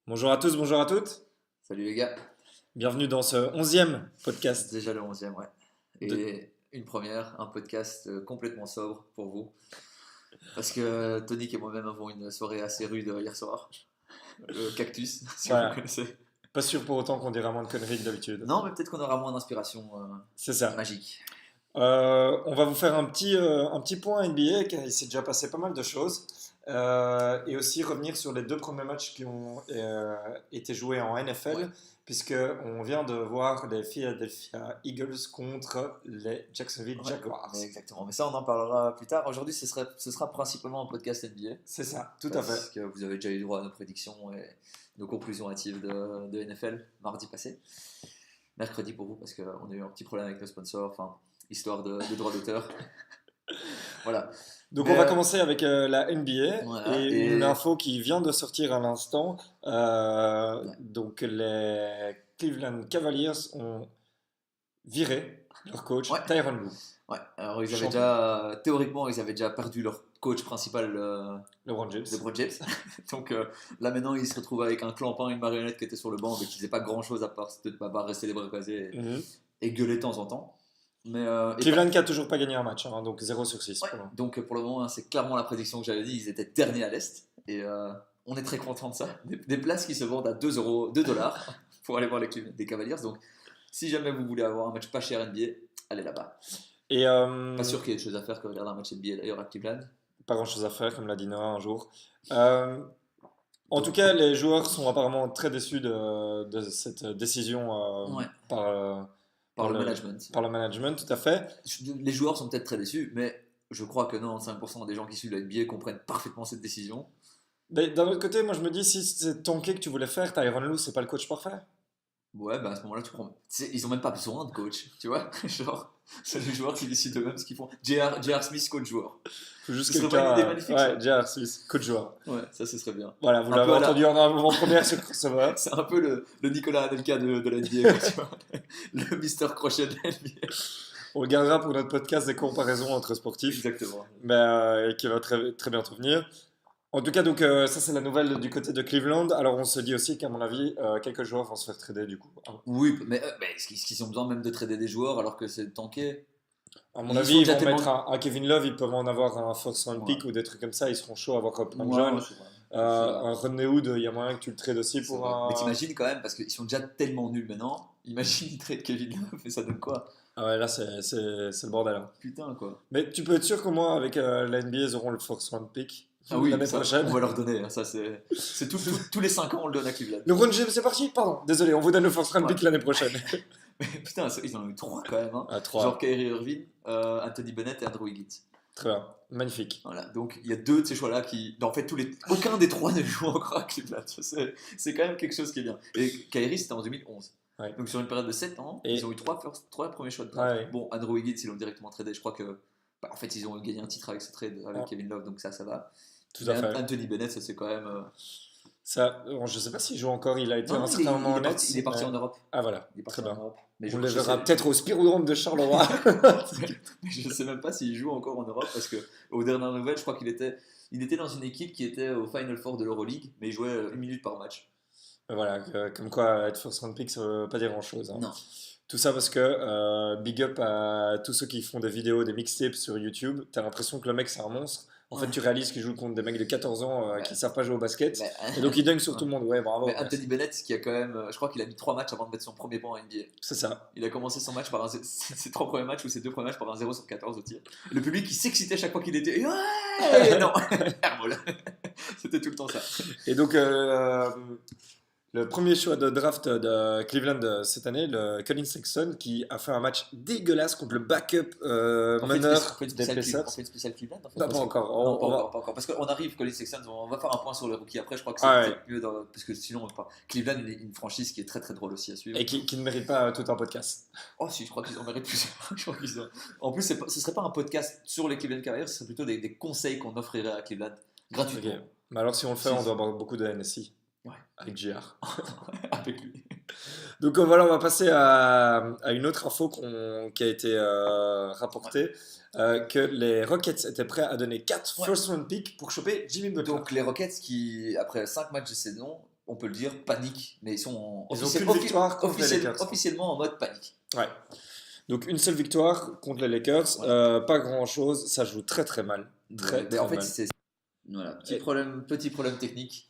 Bonjour à tous, bonjour à toutes. Salut les gars, Bienvenue dans ce 11e podcast. déjà le 11e, ouais. De... Et une première, un podcast complètement sobre pour vous. Parce que Tonic et moi-même avons une soirée assez rude hier soir. Le cactus, si vous Voilà. connaissez. Pas sûr pour autant qu'on dira moins de conneries que d'habitude. Non, mais peut-être qu'on aura moins d'inspiration C'est ça. magique. On va vous faire un petit point NBA, car il s'est déjà passé pas mal de choses. Et aussi revenir sur les deux premiers matchs qui ont été joués en NFL, Ouais. puisque on vient de voir les Philadelphia Eagles contre les Jacksonville Ouais, Jaguars. exactement. Mais ça, on en parlera plus tard. Aujourd'hui, ce sera principalement un podcast NBA. C'est ça, tout à fait. Parce que vous avez déjà eu droit à nos prédictions et nos conclusions hâtives de NFL mardi passé. Mercredi pour vous, parce qu'on a eu un petit problème avec nos sponsors, enfin, histoire de droit d'auteur. Voilà. Donc Mais, on va commencer avec la NBA voilà, et et une info qui vient de sortir à l'instant. ouais, Donc les Cleveland Cavaliers ont viré leur coach ouais, Tyronn Lue, ouais. Alors ils avaient champion, déjà, théoriquement, ils avaient déjà perdu leur coach principal, LeBron James. LeBron James. Donc là maintenant, ils se retrouvent avec un clampin, une marionnette qui était sur le banc, mais qui faisait pas grand chose à part rester les bras croisés Mhm. et gueuler de temps en temps. Mais Cleveland qui a toujours pas gagné un match, hein, donc 0 sur 6 ouais, pour l'instant. donc pour le moment, hein, c'est clairement la prédiction que j'avais dit. Ils étaient derniers à l'Est. Et on est très content de ça. Des places qui se vendent à 2 euros, 2 dollars pour aller voir des Cavaliers. Donc si jamais vous voulez avoir un match pas cher NBA, allez là-bas. Et Pas sûr qu'il y ait des choses à faire que regarder un match NBA d'ailleurs à Cleveland. pas grand chose à faire, comme l'a dit Noah un jour. Euh, En tout Donc, cas, les joueurs sont apparemment très déçus de cette décision ouais, par par le management. par le management, tout à fait. Les joueurs sont peut-être très déçus, mais je crois que 95% des gens qui suivent la NBA comprennent parfaitement cette décision. Mais d'un autre côté, moi je me dis, si c'est tanké que tu voulais faire, Tyronn Lue, c'est pas le coach parfait. Ouais, bah à ce moment-là, tu prends. Ils ont même pas besoin de coach, tu vois. Genre, c'est les joueurs qui décident eux-mêmes ce qu'ils font. J.R. Smith, coach joueur. Faut juste Ce serait pas une idée quelqu'un. magnifique, Ouais, ça. J.R. Smith, coach joueur. Ouais, ça, ce serait bien. Voilà, vous Un l'avez peu à la- entendu en avant-première sur Crossover. C'est un peu le Nicolas Anelka de la NBA, quoi, tu vois. Le Mister Crochet de la NBA. On regardera pour notre podcast des comparaisons entre sportifs, Exactement. mais, et qui va très, très bientôt venir. En tout cas, donc ça c'est la nouvelle du côté de Cleveland. Alors on se dit aussi qu'à mon avis, quelques joueurs vont se faire trader du coup. Oui, mais est-ce qu'ils ont besoin même de trader des joueurs alors que c'est tanké? À mon Ils avis, sont ils déjà vont tellement. mettre un Kevin Love, ils peuvent en avoir un first round Ouais, pick ou des trucs comme ça. Ils seront chauds à avoir plein de ouais, jeunes. ouais, c'est vrai. C'est vrai. Un Rodney Hood, il y a moyen que tu le trades aussi C'est pour vrai. Mais un. t'imagines quand même, parce qu'ils sont déjà tellement nuls maintenant. Imagine, ils trade Kevin Love et ça donne quoi? Ah ouais, là c'est le bordel, hein. Putain, quoi. Mais tu peux être sûr qu'au moins avec la NBA, ils auront le first round pick Ah oui, l'année ça, prochaine. on va leur donner, hein, ça c'est tous les 5 ans on le donne à Cleveland. LeBron James, c'est parti, pardon, désolé, on vous donne le first round Ouais. pick l'année prochaine. Mais putain, ils en ont eu 3 quand même, hein. À Genre 3, Kyrie Irving, Anthony Bennett et Andrew Wiggins. très bien, magnifique. Voilà, donc il y a 2 de ces choix-là qui. En fait, aucun des 3 ne joue encore à Cleveland. C'est quand même quelque chose qui est bien. Et Kyrie, c'était en 2011. Ouais. Donc sur une période de 7 ans, Et- ils ont eu 3 premiers choix de draft. Ouais, Bon, Andrew Wiggins, ils l'ont directement tradé. Je crois que. Bah, en fait, ils ont gagné un titre avec ce trade avec ouais, Kevin Love, donc ça va. tout Mais à fait. Anthony Bennett, ça c'est quand même. Ça, je sais pas s'il joue encore, il a été à Non, un non, certain moment au Nets. il est parti mais- en Europe. Ah voilà, Il est très parti en bien. Europe. Mais On je, les je verra sais, peut-être au Spirodrome de Charleroi. je sais même pas s'il joue encore en Europe parce que aux dernières nouvelles, je crois il était dans une équipe qui était au Final Four de l'Euroleague, mais il jouait 1 minute par match. Voilà, comme quoi être first round pick, ça veut pas dire grand-chose, hein. Non. Tout ça parce que big up à tous ceux qui font des vidéos, des mixtapes sur YouTube. T'as l'impression que le mec c'est un monstre. En fait, Ouais. tu réalises qu'il joue contre des mecs de 14 ans Ouais. qui savent pas jouer au basket. Mais, Et donc il dunk sur ouais. tout le monde. Ouais, bravo. Mais Merci. Anthony Bennett, qui a quand même, je crois qu'il a mis 3 matchs avant de mettre son premier point en NBA. C'est ça. Il a commencé son match par ses 3 premiers matchs ou ses 2 premiers matchs par un 0 sur 14 au tir. Le public qui s'excitait chaque fois qu'il était. Ouais non Airball. C'était tout le temps ça. Et donc le premier choix de draft de Cleveland cette année, le Colin Sexton, qui a fait un match dégueulasse contre le backup meneur On fait une des spéciale Pacers. Cleveland en fait, Non, parce pas que- encore. Non, pas encore. Parce qu'on arrive, Colin Sexton, on va faire un point sur le rookie après. Je crois que c'est Ah ouais. peut-être mieux parce que sinon, on va pas. Cleveland est une franchise qui est très très drôle aussi à suivre. Et qui ne mérite pas tout un podcast. Oh, si, je crois qu'ils en méritent plusieurs. Je crois En plus, ce serait pas un podcast sur les Cleveland Cavaliers, ce serait plutôt des conseils qu'on offrirait à Cleveland gratuitement. Ok. Mais alors, si on le fait, Si. on doit avoir beaucoup de NSI Ouais. avec JR. Avec lui. Donc voilà, on va passer à une autre info qui a été rapportée, que les Rockets étaient prêts à donner 4 Ouais. first round picks pour choper Jimmy Butler. Donc les Rockets qui, après 5 matchs de saison, on peut le dire, panique, mais ils sont Ils ont qu'une victoire contre les Lakers. officiellement en mode panique. Ouais. Donc une seule victoire contre les Lakers, Voilà. pas grand-chose, ça joue très très mal. Très, Mais très en fait, mal. c'est voilà, Et- petit problème technique.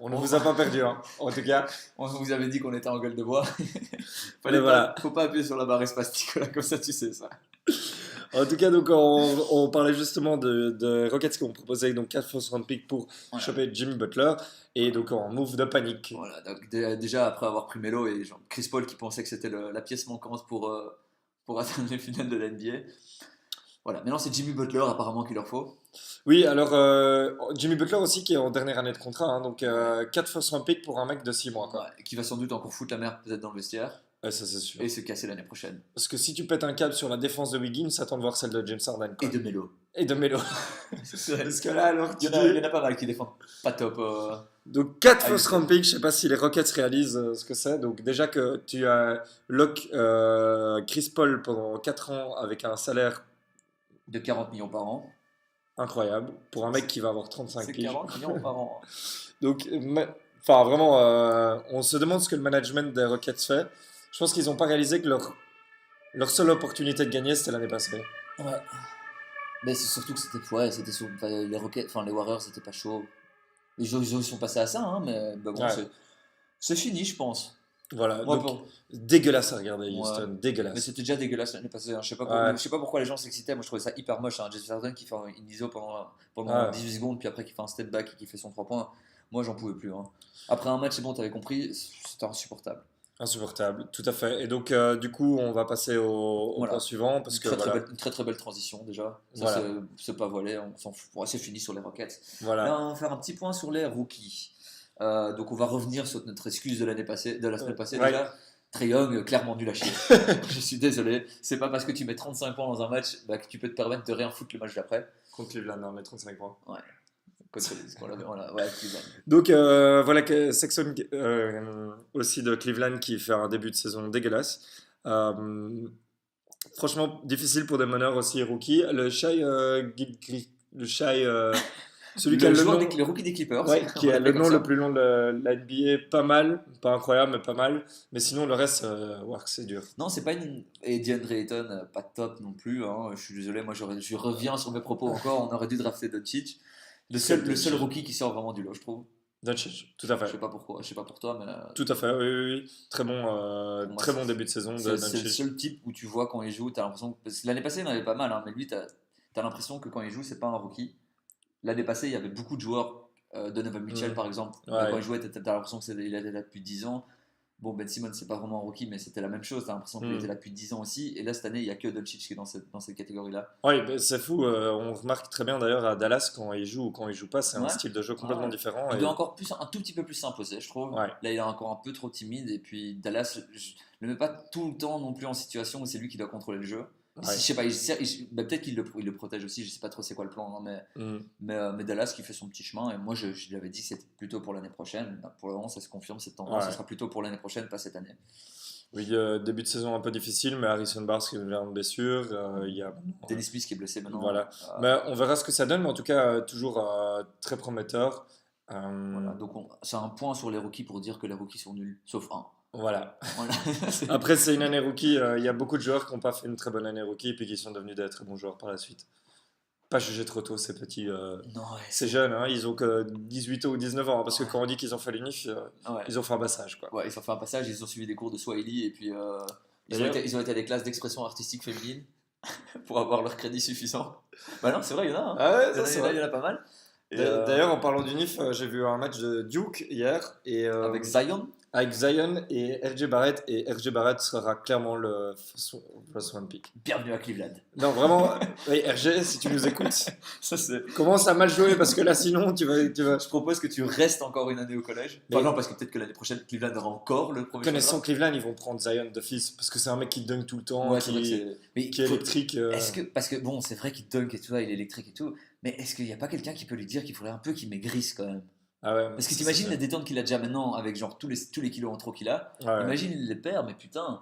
On ne On, vous a pas perdu, hein. En tout cas. on vous avait dit qu'on était en gueule de bois. Mais voilà. Faut pas appuyer sur la barre spastique, là, comme ça tu sais ça. En tout cas, donc on parlait justement de Rockets qui ont proposé donc 4 first round picks pour Voilà. choper Jimmy Butler et donc en move de panique. Voilà, donc déjà après avoir pris Melo et genre Chris Paul qui pensait que c'était la pièce manquante pour atteindre les finales de la NBA. Voilà, maintenant c'est Jimmy Butler apparemment qu'il leur faut. Oui, alors Jimmy Butler aussi qui est en dernière année de contrat, hein, donc 4 first round picks pour un mec de 6 mois. Quoi. Ouais, qui va sans doute encore foutre la merde peut-être dans le vestiaire Ouais, ça c'est sûr. et se casser l'année prochaine. Parce que si tu pètes un câble sur la défense de Wiggins, attends de voir celle de James Harden. Quoi. Et de Melo. Et de Melo. Parce que là, alors, Il y en a pas mal qui défendent pas top. Donc 4 Ah, first oui, round picks, je sais pas si les Rockets réalisent ce que c'est. Donc déjà que tu as lock Chris Paul pendant 4 ans avec un salaire de 40 millions par an. incroyable pour un mec qui va avoir 35 C'est piges. 40 millions par an. Donc enfin vraiment, on se demande ce que le management des Rockets fait. Je pense qu'ils n'ont pas réalisé que leur seule opportunité de gagner c'était l'année passée. Ouais. Mais c'est surtout que c'était les Rockets, enfin les Warriors c'était pas chaud. Ils sont passés à ça, hein, mais bah bon, Ouais. c'est fini, je pense. Voilà, Moi, donc dégueulasse à regarder Ouais. Houston, Mais dégueulasse. c'était déjà dégueulasse l'année passée. Hein. Je Ouais. sais pas pourquoi les gens s'excitaient. Moi, je trouvais ça hyper moche. Hein. James Harden qui fait une ISO pendant Ouais. 18 secondes, puis après qui fait un step back et qui fait son 3 points. Moi, j'en pouvais plus. Hein. Après un match, c'est bon, t'avais compris, c'était insupportable. Insupportable, tout à fait. Et donc, du coup, on va passer au Voilà. point suivant parce que Une très très belle transition déjà. Ça, Voilà. c'est pas voilé, on s'en fout. Ouais, c'est fini sur les Rockets. voilà. Là, on va faire un petit point sur les rookies. Donc, on va revenir sur notre excuse de la semaine passée Ouais. déjà. Trae Young, clairement nul à chier. Je suis désolé. C'est pas parce que tu mets 35 points dans un match que tu peux te permettre de rien foutre le match d'après. Contre Cleveland, on met 35 points. Voilà, ouais, Cleveland. Donc, voilà que Sexton aussi de Cleveland qui fait un début de saison dégueulasse. Franchement, difficile pour des meneurs aussi rookies. Le Shai, celui qui a le nom, Le rookie des Clippers. ouais, qui On a le l'appelle comme nom ça. le plus long de la NBA, pas mal, pas incroyable, mais pas mal. Mais sinon, le reste, c'est dur. Non, c'est pas une. Et DeAndre Ayton, pas top non plus. Hein. Je suis désolé, moi je reviens sur mes propos encore. On aurait dû drafter Doncic. Le seul rookie qui sort vraiment du lot, je trouve. Doncic, tout à Je fait. sais pas pourquoi, je sais pas pour toi, mais Tout à fait, oui. Très bon, moi, très bon début de saison de c'est le Doncic. seul type où tu vois quand il joue, t'as l'impression. Parce que l'année passée, il en avait pas mal, hein, mais lui, t'as l'impression que quand il joue, c'est pas un rookie. L'année passée, il y avait beaucoup de joueurs, Donovan Mitchell par exemple. Ouais. Mais quand il jouait, t'as l'impression qu'il était là depuis 10 ans. Bon, Ben Simmons, c'est pas vraiment un rookie, mais c'était la même chose. T'as l'impression qu'il était là depuis 10 ans aussi. Et là, cette année, il y a que Doncic qui est dans cette catégorie-là. Oui, c'est fou. On remarque très bien d'ailleurs à Dallas quand il joue ou quand il joue pas, c'est un Ouais. style de jeu complètement Ouais. différent. Il Et... doit encore un tout petit peu plus s'imposer, je trouve. Ouais. Là, il est encore un peu trop timide. Et puis, Dallas, je le mets pas tout le temps non plus en situation où c'est lui qui doit contrôler le jeu. Ouais. Je sais pas, peut-être qu'il le protège aussi, je sais pas trop c'est quoi le plan, hein, mais Dallas qui fait son petit chemin, et moi je lui avais dit que c'était plutôt pour l'année prochaine. Pour le moment, ça se confirme, cette tendance, ça sera plutôt pour l'année prochaine, pas cette année. Oui, début de saison un peu difficile, mais Harrison Barnes qui vient de blessure, il y a Dennis Smith qui est blessé maintenant. Voilà. Mais on verra ce que ça donne, mais en tout cas, toujours très prometteur. Voilà, donc c'est un point sur les rookies pour dire que les rookies sont nuls, sauf un. Voilà. Voilà. Après, c'est une année rookie. Il y a beaucoup de joueurs qui n'ont pas fait une très bonne année rookie et puis qui sont devenus des très bons joueurs par la suite. Pas juger trop tôt ces petits. Non, ouais, ces jeunes, hein, ils ont que 18 ou 19 ans. Parce que quand on dit qu'ils ont fait l'UNIF, ils ont fait un passage. Quoi. Ouais, ils ont fait un passage, ils ont suivi des cours de Swahili et puis ils ont été à des classes d'expression artistique féminine pour avoir leur crédit suffisant. Bah non, c'est vrai, il y en a. Hein. Ah ouais, Il y en a pas mal. D'ailleurs, en parlant d'UNIF, j'ai vu un match de Duke hier. Et, avec Zion. Avec Zion et RJ Barrett. Et RJ Barrett sera clairement le first one pick. Bienvenue à Cleveland. Non, vraiment, oui, RG, si tu nous écoutes, ça c'est... commence à mal jouer parce que là, sinon, tu vas. Je propose que tu restes encore une année au collège. Enfin, non, parce que peut-être que l'année prochaine, Cleveland aura encore le premier. Connaissant Cleveland, ils vont prendre Zion d'office parce que c'est un mec qui dunk tout le temps, ouais, qui est électrique. Parce que bon, c'est vrai qu'il dunk et tout ça, il est électrique et tout, mais est-ce qu'il n'y a pas quelqu'un qui peut lui dire qu'il faudrait un peu qu'il maigrisse quand même? Ah ouais, parce que t'imagines la détente qu'il a déjà maintenant avec genre tous les kilos en trop qu'il a. Ouais. Imagine il les perd, mais putain.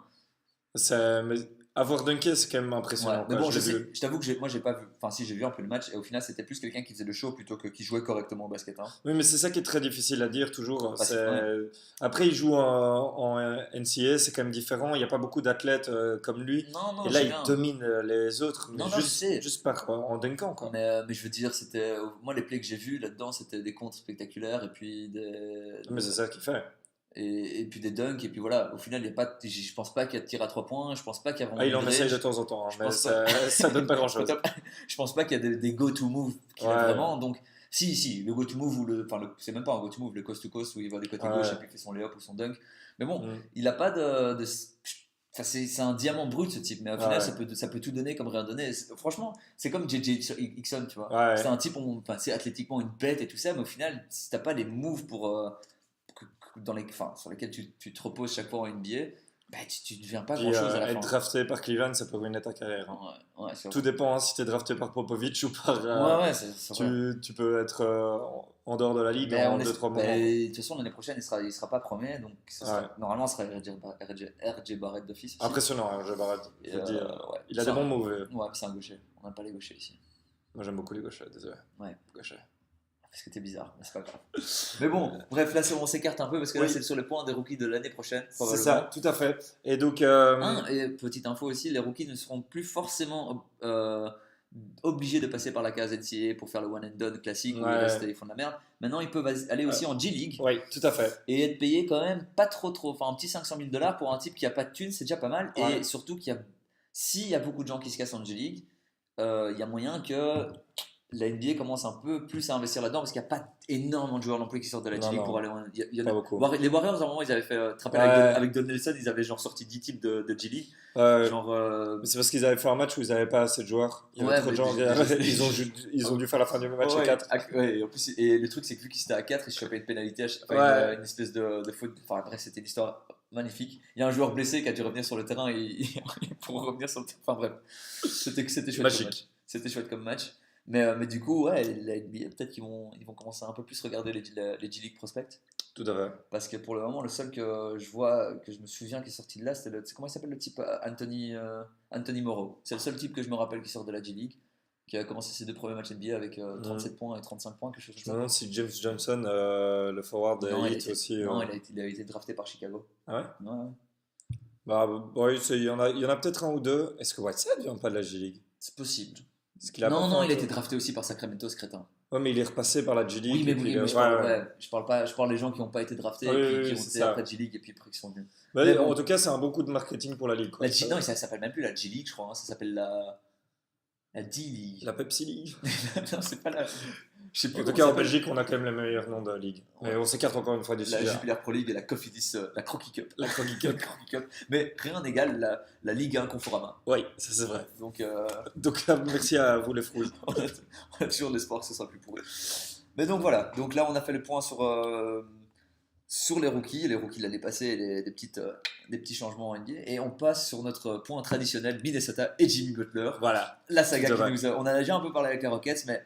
Mais Avoir dunké, c'est quand même Ouais, impressionnant. mais Quoi. bon, Je l'ai vu. je t'avoue que moi j'ai pas vu. Enfin, si j'ai vu un peu le match, et au final, c'était plus quelqu'un qui faisait le show plutôt que qui jouait correctement au basket. Hein. Oui, mais c'est ça qui est très difficile à dire toujours. Ouais. Après, il joue en NCAA, c'est quand même différent. Il n'y a pas beaucoup d'athlètes comme lui. Non, Et non, je là, sais il bien. domine les autres, mais Non, non, je sais. juste par, en dunkant, quoi. Mais je veux dire, c'était. Moi, les plays que j'ai vus là-dedans, c'était des contres spectaculaires et puis Mais c'est ça qu'il fait. et puis des dunks. Et puis voilà, au final, il y a pas, je pense pas qu'il y a de tir à 3 points. Je pense pas qu'il y a vraiment Ah, il du en essaye de dredge. temps en temps, hein, Je mais pense pas. ça donne pas grand-chose. Je pense pas qu'il y a des go-to moves qu'il a Ouais, vraiment. Donc, si, le go-to move ou enfin, c'est même pas un go-to move, le coast to coast où il va des côtés gauche et ouais. puis il fait son layup ou son dunk. Mais bon, Mm. il a pas enfin, c'est un diamant brut ce type, mais au final Ouais, ça peut tout donner comme rien donner. Franchement, c'est comme JJ Hickson, tu vois. C'est ouais. un type, enfin, c'est athlétiquement une bête et tout ça, mais au final, si t'as pas les moves enfin, sur lesquels tu te reposes chaque fois en NBA, bah, tu deviens pas Puis grand-chose à la être fin. drafté par Cleveland, ça peut ruiner ta carrière. Hein. Ouais, c'est Tout vrai. dépend hein, si tu es drafté par Popovic ou par. Ouais, c'est vrai. Tu peux être en dehors de la ligue Mais en 2-3 moments. de toute façon, l'année prochaine, il sera pas premier, donc Ouais. normalement, ce sera RJ Barrett d'office aussi. Impressionnant, hein, Jabbar. Et, Faut le dire. ouais, Il a des bons moves. ouais, c'est un gaucher. On n'aime pas les gauchers ici. Moi, j'aime beaucoup les gauchers, désolé. Ouais, Gauchers. parce que t'es bizarre, mais c'est pas grave. Mais bon, bref, là, on s'écarte un peu parce que là, Oui. c'est sur le point des rookies de l'année prochaine, C'est probablement. ça, tout à fait. Et donc, Et petite info aussi, les rookies ne seront plus forcément obligés de passer par la case NCAA pour faire le one and done classique où ils ouais, restent et ils font de la merde. Maintenant, ils peuvent aller aussi en G-League. oui, tout à fait. Et être payé quand même pas trop. Enfin, un petit 500 000 dollars pour un type qui a pas de thunes, c'est déjà pas mal. Ouais. Et surtout s'il y a beaucoup de gens qui se cassent en G-League, il y a moyen que la NBA commence un peu plus à investir là-dedans parce qu'il n'y a pas énormément de joueurs non plus qui sortent de la Non, G-League non, pour aller pas beaucoup. Les Warriors, à un moment, ils avaient fait. Tu te rappelles, Ouais. avec Don Nelson, ils avaient genre sorti 10 types de G-League. Ouais. Genre. Mais c'est parce qu'ils avaient fait un match où ils n'avaient pas assez de joueurs. Il y avait Ouais, trop de mais gens. Ils ont dû faire la fin du match à 4. Ouais, et, en plus, et le truc, c'est que vu qu'ils étaient à 4, ils se chopaient une pénalité, enfin, Ouais. une espèce de faute. Enfin, bref, c'était une histoire magnifique. Il y a un joueur blessé qui a dû revenir sur le terrain pour revenir sur le terrain. Enfin, bref, c'était chouette comme Magique. match. C'était chouette comme match. Mais du coup, ouais, la NBA, peut-être ils vont commencer à un peu plus regarder les G-League prospects. Tout à fait. Parce que pour le moment, le seul que je vois, que je me souviens qui est sorti de là, comment il s'appelle le type Anthony Morrow. C'est le seul type que je me rappelle qui sort de la G-League, qui a commencé ses 2 premiers matchs NBA avec 37 points et 35 points, quelque chose Je comme me ça. demande si James Johnson, le forward de Non, Heat aussi. non, il a été drafté par Chicago. Ah ouais? Ouais, Bah, oui, il y en a peut-être un ou deux. Est-ce que Whiteside vient pas de la G-League? c'est possible. Est-ce qu'il a pas Non, fait non, un il a peu été drafté aussi par Sacramento, ce crétin. Ouais, mais il est repassé par la Oui, G-League. mais, et puis oui, mais je parle des gens qui n'ont pas été draftés, Oui, qui oui, ont c'est été ça. après G-League et puis après qui sont venus. Bah, Mais en bon. tout cas, c'est un bon coup de marketing pour la Ligue. Quoi. Non, ça s'appelle même plus la G-League, je crois. Hein, ça s'appelle la D-League. La Pepsi League. Non, c'est pas la. Je sais plus En tout comment cas, ça en s'appelle. Belgique, on a quand même les meilleurs noms de la Ligue. Mais Ouais. on s'écarte encore une fois du La sujet. Jupiler Pro League et la Cofidis, la Croquis Cup. La Croquis La Cup. Croquis Cup. Mais rien n'égale la Ligue 1 Conforama. Oui, ça c'est vrai. Donc, Donc là, merci à vous les frouilles. on a toujours l'espoir que ce sera plus pourri. Mais donc voilà. Donc là, on a fait le point sur les rookies de l'année passée, des petits changements en NBA. Et on passe sur notre point traditionnel Minnesota et Jimmy Butler. Voilà. La saga Tout à qui fait. nous a. On en a déjà un peu parlé avec les Rockets, mais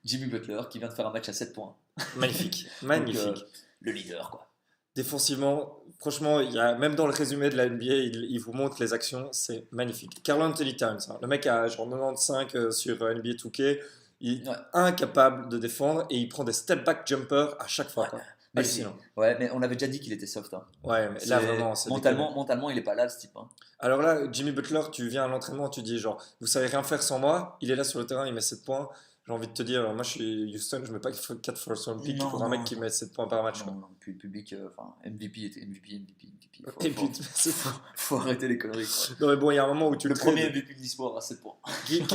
Jimmy Butler qui vient de faire un match à 7 points. Magnifique. Donc, Magnifique. le leader, quoi. Défensivement, franchement, même dans le résumé de la NBA, il vous montre les actions, c'est magnifique. Carl Anthony Towns, hein, le mec a genre 95 sur NBA 2K, il est Ouais. incapable de défendre et il prend des step back jumpers à chaque fois. Ouais. Quoi. Mais Hallucinant. Ouais, mais on avait déjà dit qu'il était soft. Hein. Ouais, mais là vraiment, c'est mentalement, il est pas là, ce type. Hein. Alors là, Jimmy Butler, tu viens à l'entraînement, tu dis genre, vous savez rien faire sans moi, il est là sur le terrain, il met 7 points. J'ai envie de te dire, moi je suis Houston, je mets pas 4 first round pick pour un mec qui met 7 points par match. Quoi. Non, puis le public, enfin, MVP était MVP. Et puis, Faut arrêter les conneries. Quoi. non mais bon, il y a un moment où tu Le le premier trades. MVP de l'histoire à 7 points.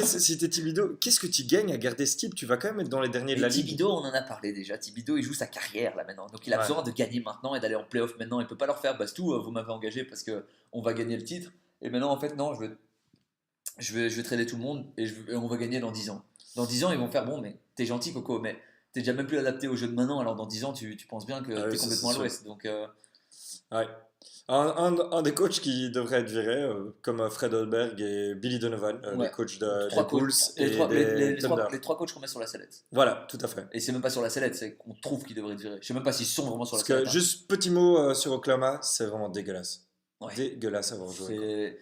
Si t'es Thibodeau, qu'est-ce que tu gagnes à garder ce type? Tu vas quand même être dans les derniers de la Mais ligue. Thibodeau, on en a parlé déjà. Thibodeau, il joue sa carrière là maintenant. Donc il a Ouais. besoin de gagner maintenant et d'aller en playoff maintenant. Il peut pas leur faire Bastou, vous m'avez engagé parce que on va gagner le titre. Et maintenant, en fait, non, je vais trader tout le monde et on va gagner dans 10 ans. Dans 10 ans, ils vont faire bon, mais t'es gentil, Coco, mais t'es déjà même plus adapté au jeu de maintenant. Alors dans 10 ans, tu penses bien que Ah oui, t'es ça, complètement c'est à l'ouest. Donc, Ouais. Un des coachs qui devrait être viré, comme Fred Holberg et Billy Donovan, Ouais. les coachs trois des Bulls coachs- et des Thunder. les trois coachs qu'on met sur la sellette. Voilà, tout à fait. Et c'est même pas sur la sellette, c'est qu'on trouve qu'ils devraient être virés. Je sais même pas s'ils sont vraiment sur la Parce que sellette. Hein. juste petit mot sur Oklahoma, c'est vraiment dégueulasse. Ouais. Dégueulasse à avoir joué. quoi. C'est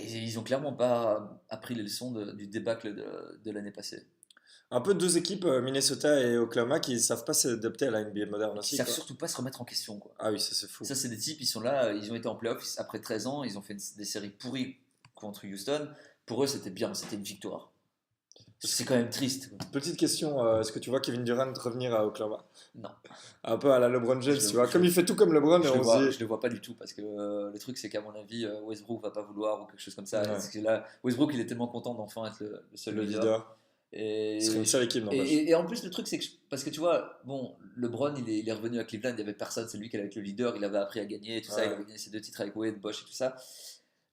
Ils ont clairement pas appris les leçons du débâcle de l'année passée. Un peu deux équipes, Minnesota et Oklahoma, qui savent pas s'adapter à la NBA moderne Qui aussi, savent quoi. surtout pas se remettre en question, quoi. Ah oui, ça c'est fou. Ça, c'est des types, ils sont là, ils ont été en playoff après 13 ans, ils ont fait des séries pourries contre Houston. Pour eux, c'était bien, c'était une victoire. C'est quand même triste, quoi. Petite question, est-ce que tu vois Kevin Durant revenir à Oklahoma? Non, Un peu à la LeBron James, je tu le, vois. je, Comme il fait tout comme LeBron, et on se dit, je le vois pas du tout parce que le truc, c'est qu'à mon avis, Westbrook va pas vouloir ou quelque chose comme ça. ouais, Parce que là, Westbrook, il est tellement content d'enfin être le seul le leader. leader. Ce serait Et, une seule équipe, n'empêche. et en plus, le truc, c'est que, parce que tu vois, bon, LeBron, il est revenu à Cleveland, il n'y avait personne, c'est lui qui allait être le leader, il avait appris à gagner, tout ça, il Ouais, avait gagné ses 2 titres avec Wade, Bosch et tout ça.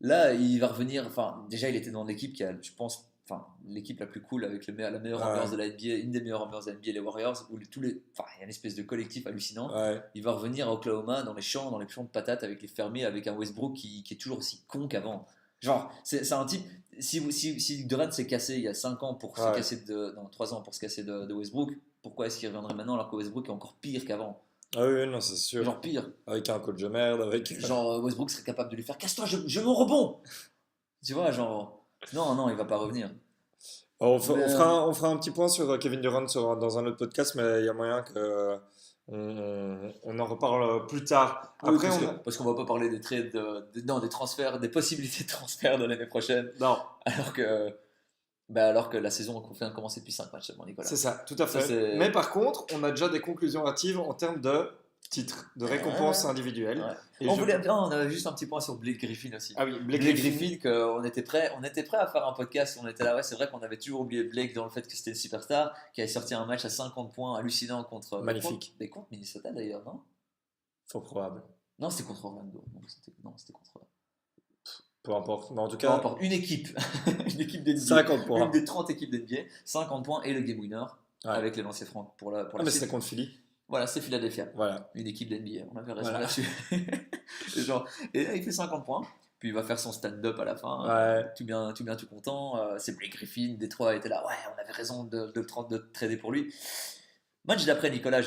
Là, il va revenir, enfin, déjà, il était dans l'équipe qui a, je pense, enfin, l'équipe la plus cool avec la meilleure ambiance ouais, de la NBA, une des meilleures ambiances de la NBA, les Warriors, où enfin, il y a une espèce de collectif hallucinant. ouais. Il va revenir à Oklahoma dans les champs de patates avec les fermiers, avec un Westbrook qui est toujours aussi con qu'avant. Genre, c'est un type. Si Durant s'est cassé il y a 5 ans pour se Ouais. casser non, 3 ans pour se casser de Westbrook, pourquoi est-ce qu'il reviendrait maintenant alors que Westbrook est encore pire qu'avant? Ah oui, non, c'est sûr. Genre pire. Avec un coach de merde, avec. Genre Westbrook serait capable de lui faire casse-toi, je mon rebond. Tu vois, genre. Non, non, il va pas revenir. Mais, On fera un petit point sur Kevin Durant dans un autre podcast, mais il y a moyen que on en reparle plus tard. oui, Après, on a... parce qu'on va pas parler des trades, non, des transferts, des possibilités de transfert de l'année prochaine, Non, alors que, alors que la saison vient de commencer depuis 5 matchs seulement, Nicolas. c'est ça, tout à Ça, fait. Mais par contre, on a déjà des conclusions hâtives en termes de titres, de récompenses individuelles. Ouais. Et On avait juste un petit point sur Blake Griffin aussi. Ah oui, Blake Griffin, on était prêt à faire un podcast. On était là, ouais, c'est vrai qu'on avait toujours oublié Blake dans le fait que c'était une superstar qui avait sorti un match à 50 points hallucinant contre. Magnifique. Contre Minnesota d'ailleurs, non? Fort probable. Non, c'était contre Orlando. Non, c'était contre. Peu importe. Mais en tout Peu cas, importe, une équipe. Une équipe d'NBA. 50 points. Une des 30 équipes d'NBA. 50 points et le game winner Ouais. avec les lancers francs pour la Ah, mais suite. c'était contre Philly. Voilà, c'est Philadelphia. Voilà. Une équipe d'NBA. On avait raison Voilà. là-dessus. Et là, il fait 50 points. Puis il va faire son stand-up à la fin. Ouais. Tout content. C'est Blake Griffin. Détroit était là. Ouais, on avait raison de trader pour lui. Match d'après, Nicolas,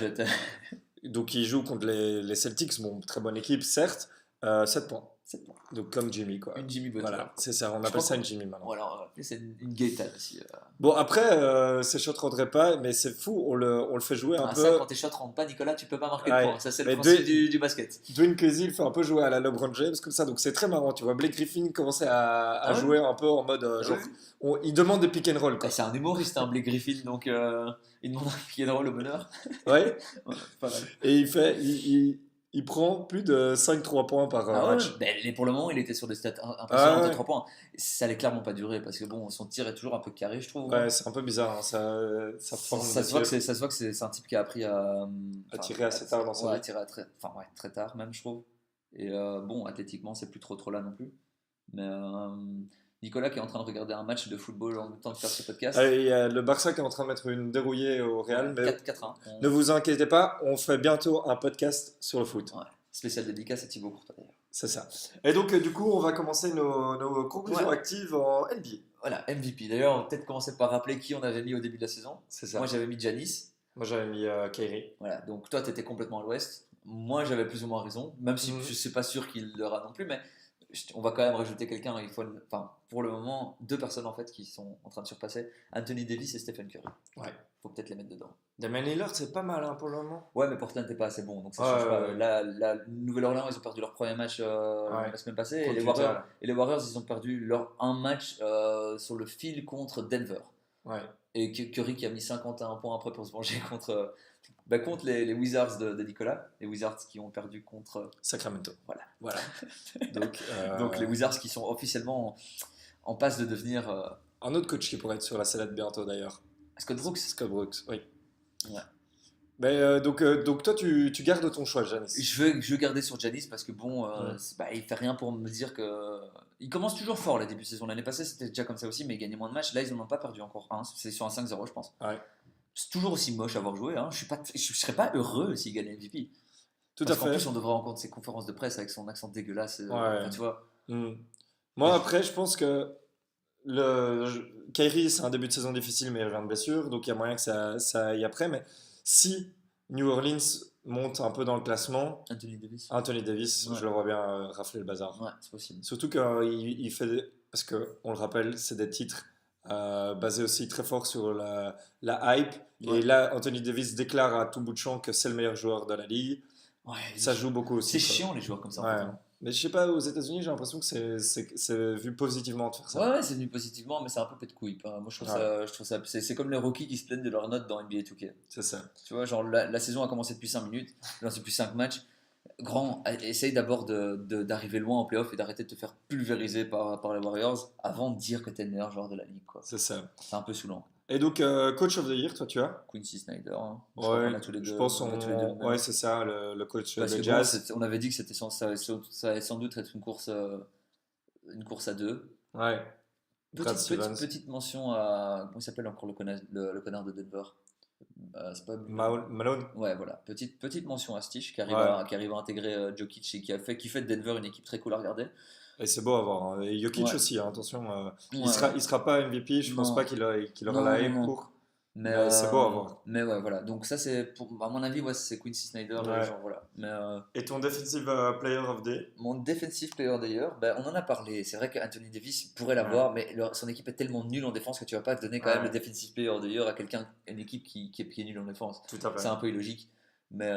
Donc, il joue contre les Celtics. Bon, très bonne équipe, certes. 7 points. 7 points. Donc, comme Jimmy, quoi. Une Jimmy Butler. Voilà, c'est ça. On Je appelle crois ça une Jimmy maintenant. Voilà, c'est une Gaëtan aussi. Bon, après, c'est shot rendrait pas, mais c'est fou. On le fait jouer un peu. Ça, quand tes shots rentrent pas, Nicolas, tu peux pas marquer Ouais. de points. Ça, c'est le Mais principe du basket. Dwayne Casey, il fait un peu jouer à la LeBron James comme ça, donc c'est très marrant. Tu vois, Blake Griffin commençait à Ah ouais. jouer un peu en mode genre, il demande des pick and roll, quoi. C'est un humoriste, hein, Blake Griffin, donc il demande un pied de rôle au bonheur. Ouais. Ouais, pas mal. Et il prend plus de 5-3 points par match. Ben, pour le moment, il était sur des stats impressionnantes Ah ouais. de 3 points. Ça allait clairement pas durer parce que bon, son tir est toujours un peu carré, je trouve. Ouais, c'est un peu bizarre, hein, ça forme Ça des se voit que tirs c'est un type qui a appris à tirer assez tard dans sa ouais, à vie. tirer très tard même, je trouve. Et bon, athlétiquement, c'est plus trop là non plus. Mais Nicolas qui est en train de regarder un match de football en même temps de faire ce podcast. Allez, il y a le Barça qui est en train de mettre une dérouillée au Real, mais 4-1. ne vous inquiétez pas, on fait bientôt un podcast sur le foot. Ouais. Spécial dédicace à Thibaut Courtois d'ailleurs. C'est ça. Et donc, du coup, on va commencer nos conclusions Ouais. actives en NBA. Voilà, MVP. D'ailleurs, on va peut-être commencer par rappeler qui on avait mis au début de la saison. C'est ça. Moi, j'avais mis Giannis. Moi, j'avais mis Kyrie. Voilà, donc toi, tu étais complètement à l'ouest. Moi, j'avais plus ou moins raison, même si Mhm. je ne suis pas sûr qu'il l'aura non plus, mais on va quand même rajouter quelqu'un. Enfin, pour le moment, 2 personnes en fait qui sont en train de surpasser Anthony Davis et Stephen Curry. Ouais. Faut peut-être les mettre dedans. Damien Lillard, c'est pas mal hein, pour le moment. Ouais, mais Portland n'est pas assez bon, donc ça Ouais, change pas. ouais. La Nouvelle-Orléans, ils ont perdu leur premier match la semaine passée, et Contre les, Utah, Warriors, là. ils ont perdu leur un match sur le fil contre Denver. Ouais. Et Curry qui a mis 51 points après pour se venger contre les Wizards de Nicolas, les Wizards qui ont perdu contre Sacramento. voilà. Donc, Donc les Wizards qui sont officiellement en passe de devenir un autre coach qui pourrait être sur la sellette bientôt d'ailleurs. Scott Brooks. Scott Brooks, oui. Ouais. Mais, donc toi, tu gardes ton choix, Janice. Je veux garder sur Giannis parce que bon, il fait rien pour me dire que il commence toujours fort le début de saison. L'année passée c'était déjà comme ça aussi, mais il gagnait moins de matchs. Là ils n'en ont pas perdu encore un. C'est sur un 5-0 je pense. Ouais. C'est toujours aussi moche à avoir joué. Hein. Je serais pas heureux s'il gagnait MVP. Tout Parce à qu'en fait. plus on devrait rencontrer ses conférences de presse avec son accent dégueulasse. Ouais. Enfin, tu vois. Moi, après, je pense que Kyrie, c'est un début de saison difficile, mais il revient de blessure, donc il y a moyen que ça aille après. Mais si New Orleans monte un peu dans le classement. Anthony Davis. Anthony Davis, Ouais. je le vois bien rafler le bazar. Ouais, c'est possible. Surtout qu'il il fait, parce qu'on le rappelle, c'est des titres basés aussi très fort sur la hype. Ouais. Et là, Anthony Davis déclare à tout bout de champ que c'est le meilleur joueur de la ligue. Ouais, Ça joue beaucoup aussi. c'est quoi. chiant les joueurs comme ça. En Ouais. fait, hein. Mais je sais pas, aux États-Unis, j'ai l'impression que c'est vu positivement de faire ça. Ouais, c'est venu positivement, mais c'est un peu pète couille. Moi, je trouve Ouais. ça, c'est comme les rookies qui se plaignent de leurs notes dans NBA 2K. C'est ça. Tu vois, genre la saison a commencé depuis 5 minutes, là c'est depuis 5 matchs. Essaye d'abord d'arriver loin en playoff et d'arrêter de te faire pulvériser par les Warriors avant de dire que t'es le meilleur joueur de la ligue, quoi. C'est ça. C'est un peu saoulant. Et donc, Coach of the Year, toi, tu as Quincy Snyder, hein. Je crois Ouais, qu'on a tous les deux. je pense on a tous les deux le même. ouais, c'est ça, le coach Parce de que bon, Jazz. on avait dit que ça allait sans doute être une course à deux. Ouais, Brad Stevens. Petite mention à. Comment il s'appelle encore le connard de Denver? C'est pas Malone. Ouais, voilà. Petite mention à Stitch qui arrive, Ouais. qui arrive à intégrer Jokic et qui fait de Denver une équipe très cool à regarder. Et c'est beau à voir. Hein. Et Jokic Ouais. aussi, hein, attention. Ouais, il sera pas MVP, je pense Non. pas qu'il aura Non, la non, hype non. pour. Mais c'est beau à voir. Mais ouais, voilà. Donc, ça, à mon avis, ouais, c'est Quincy Snyder. Ouais. Genre, voilà. Mais Et ton Defensive Player of the Day mon defensive player d'ailleurs, ben, on en a parlé. C'est vrai qu'Anthony Davis pourrait l'avoir, mais son équipe est tellement nulle en défense que tu vas pas donner quand même Ouais. le defensive player of the year à quelqu'un, une équipe qui est nulle en défense. Tout à fait. C'est un peu illogique. Mais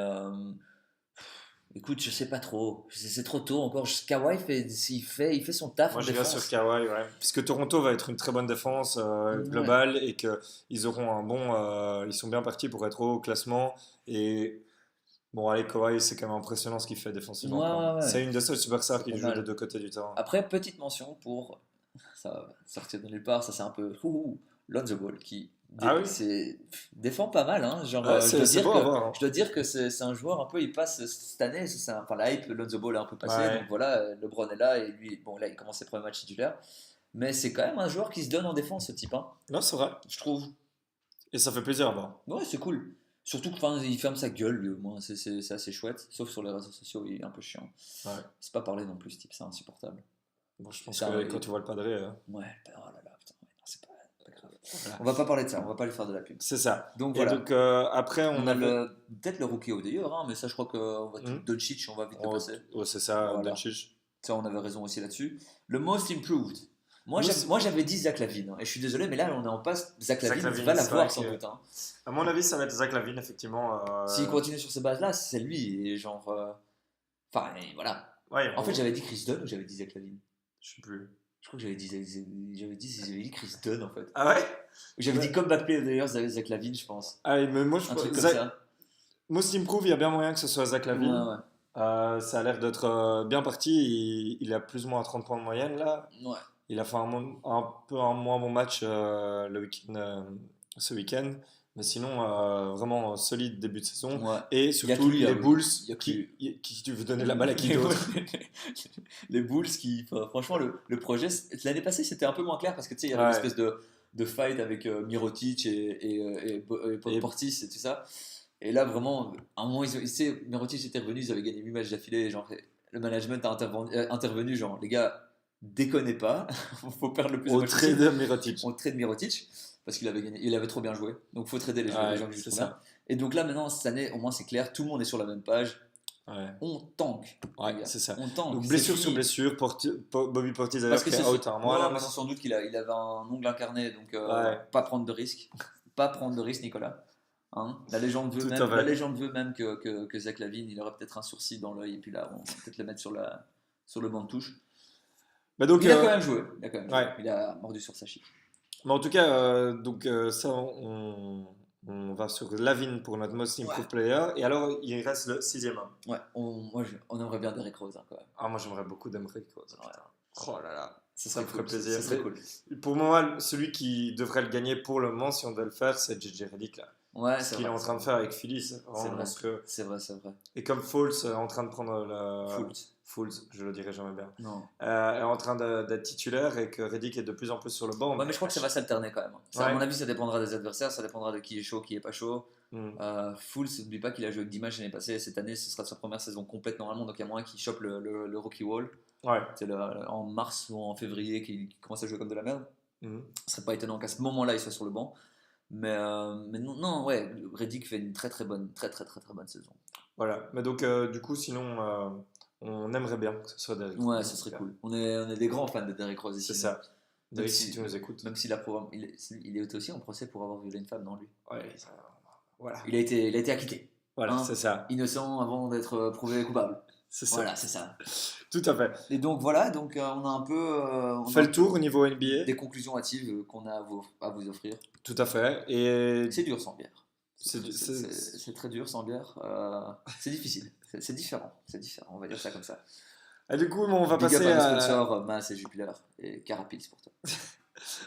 écoute, je sais pas trop. C'est trop tôt encore. Kawhi il fait son taf Moi, en j'irais défense. sur Kawhi, ouais. Puisque Toronto va être une très bonne défense globale et qu'ils auront un bon. Ils sont bien partis pour être au classement. Et bon, allez, Kawhi, c'est quand même impressionnant ce qu'il fait défensivement. quoi. Ouais. C'est une des seules superstars C'est qui pas joue mal. des deux côtés du terrain. Après, petite mention pour. Ça va sortir de nulle part, ça c'est un peu. Lonzo Ball qui Ah oui défend pas mal. Hein. Genre, Ouais, je dois c'est dire beau que, à voir. Hein. je dois dire que c'est un joueur un peu, il passe cette année, enfin la hype, Lonzo Ball est un peu passé, Ouais. donc voilà, LeBron est là et lui, bon là il commence ses premiers matchs titulaires, mais c'est quand même un joueur qui se donne en défense ce type, hein, Non, c'est vrai. je trouve. Et ça fait plaisir à voir. Ouais, c'est cool. Surtout qu'il ferme sa gueule, lui, au moins, c'est assez chouette, sauf sur les réseaux sociaux, il est un peu chiant. Ouais. C'est pas parler non plus, ce type, c'est insupportable. Bon, je pense Ça, que oui. quand tu vois le padré, Ouais, oh là là, putain, ouais, non, c'est pas grave. voilà. On va pas parler de ça, on va pas lui faire de la pub. C'est ça. Donc Et voilà. donc, après, On a peut-être le rookie of the year, hein, mais ça je crois qu'on va Doncic, on va vite le passer. Oh, c'est ça, Voilà. Doncic. Ça on avait raison aussi là-dessus. Le most improved. Moi Most- j'avais dit Zach Lavine, hein, et je suis désolé, mais là on est en passe. Zach Zach Lavine Lavine, va c'est l'avoir vrai sans que- doute. Hein. À mon avis, ça va être Zach Lavine, effectivement. S'il continue sur ces bases-là, c'est lui. Et genre. Enfin, et voilà. Ouais, En fait, j'avais dit Chris Dunn ou j'avais dit Zach Lavine? je sais plus. Je crois que j'avais dit Chris Dunn en fait. Ah ouais J'avais dit comeback player d'ailleurs Zach Lavine, je pense. Ah, mais moi, je Un truc comme Zach... ça. Most Improve, il y a bien moyen que ce soit Zach Lavine. Ouais. Ça a l'air d'être bien parti. Il a plus ou moins 30 points de moyenne là. Ouais. Il a fait un peu un moins bon match ce week-end. Mais sinon, vraiment solide début de saison. Ouais. Et Y a surtout, que lui, les hein, Bulls, y a que qui tu veux donner la balle à qui d'autre Les Bulls franchement, le projet, l'année passée, c'était un peu moins clair parce que tu sais, il y avait une Ouais. espèce de fight avec Mirotic et Portis et tout ça. Et là, vraiment, à un moment, tu sais, Mirotic était revenu, ils avaient gagné 8 matchs d'affilée. Genre, le management a intervenu, genre, les gars, déconnez pas, faut perdre le plus de Au matchs trade possible. de Mirotic. On trade Mirotic parce qu'il avait gagné, il avait trop bien joué. Donc, faut trader les gens Ouais, qui jouent c'est trop ça. bien. Et donc là, maintenant, cette année, au moins, c'est clair, tout le monde est sur la même page. Ouais, On tank. ouais, les gars. c'est ça. On tank. Donc, C'est blessure fini. sur blessure, Bobby Portis a Parce que fait c'est out un mois là. mais c'est sans doute qu'il avait un ongle incarné, donc Ouais. pas prendre de risque. Pas prendre de risque, Nicolas. Hein, la légende Tout à fait. veut même que Zach Lavine, il aurait peut-être un sourcil dans l'œil, et puis là, on va peut-être le mettre sur le banc de touche. Bah donc, Il a quand même joué. ouais. Il a mordu sur sa chic. mais en tout cas, ça, on va sur Lavine pour notre Most Improved Player. Et alors, il reste le 6e homme. Ouais, on aimerait bien Derrick Rose, hein, quand même. Ah, moi, j'aimerais beaucoup Derrick Rose. Ouais. Putain. Oh là là. Ce Ça me ferait plaisir. Ce serait cool. Pour moi, celui qui devrait le gagner pour le moment, si on doit le faire, c'est JJ Redick. Là. Ouais, Ce c'est qu'il est vrai. en train de faire avec Philly, c'est C'est vraiment vrai. monstrueux. C'est vrai. Et comme Foles est en train de prendre le. Fultz. Foles, je le dirai jamais bien. Non. Est en train d'être titulaire et que Redick est de plus en plus sur le banc. Ouais, mais je crois que ça va s'alterner quand même. Ça, Ouais. À mon avis, ça dépendra des adversaires, ça dépendra de qui est chaud, qui est pas chaud. Fultz, n'oublie pas qu'il a joué avec 10 matchs l'année passée. Cette année, ce sera sa première saison complète normalement, donc il y a moyen qu'il chope le rookie wall. Ouais. C'est en mars ou en février qu'il commence à jouer comme de la merde. Mhm. Ce serait pas étonnant qu'à ce moment-là, il soit sur le banc. Mais non, non, ouais, Reddick fait une très très bonne, très bonne saison. Voilà. Mais donc, du coup, sinon, on aimerait bien que ce soit Derrick Ouais, Rose, ce en tout serait cas. cool. On est des grands fans de Derrick Rose C'est ici, nous. ça. Même Derrick, si si, tu nous écoutes. même s'il il est aussi en procès pour avoir violé une femme, non, lui. Ouais, voilà. Il a été acquitté. Voilà, Hein, c'est ça. innocent avant d'être prouvé coupable. C'est ça. Voilà, c'est ça. Tout à fait. Et donc voilà, donc on a un peu, On fait le tour au niveau NBA. des conclusions hâtives qu'on a à vous offrir. Tout à fait. Et C'est dur sans bière. c'est C'est très dur sans bière. C'est difficile. C'est différent. C'est différent. On va dire ça comme ça. et du coup, on va Big up passer à nos à... sponsors, Mas et Jupiler et Carapils pour toi.